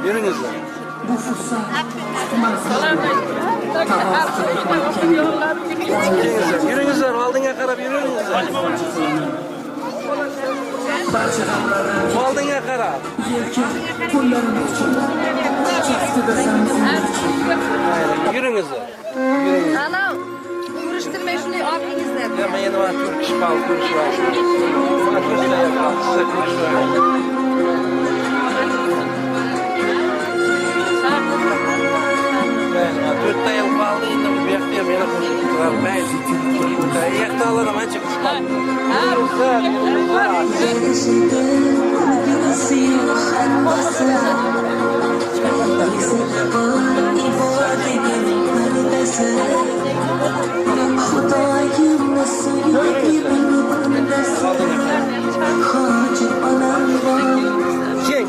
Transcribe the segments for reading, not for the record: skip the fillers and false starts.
Yürüngüzler. Yürüngüzler, aldığına karab yürüngüzler. Aldığına karab. Yürüngüzler. Ana, uğraştırma şunu abinizler. Ya ben yine var Türk iş bağlı kuruş var. Bana kuruş da yapalım, size kuruş var. Dörtte yıl bağlıydı, bu yaktıya beni koşuşturar. Ben yakta alalım, ben çıkışmam.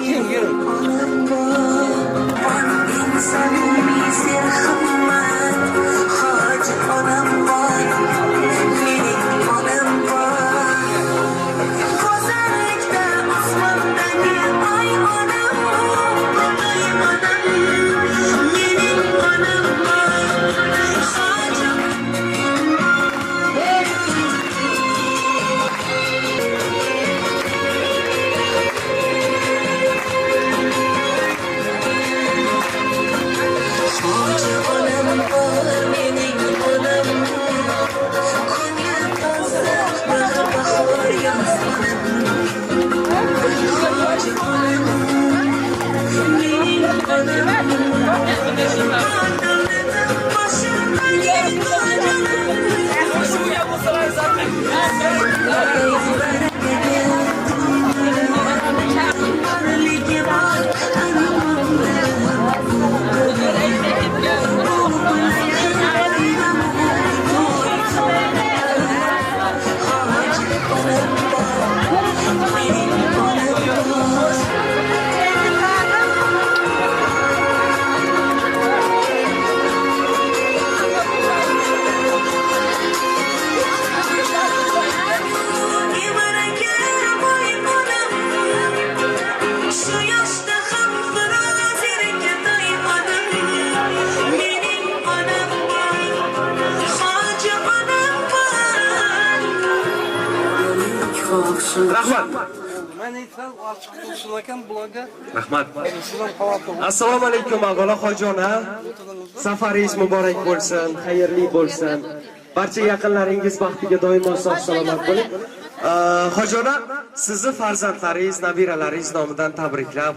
Kim yürü? Rahmat. Ben aytsam ochiq qilsin ekan blogga. Rahmat. Sizlar xavotir. Assalomu alaykum avvalo hojona. Safaringiz muborak bo'lsin, xayrli bo'lsin. Barcha yaqinlaringiz baxtiga doimo sog' salomat bo'ling. Hojona, sizni farzandlaringiz, nabiralaringiz nomidan tabriklab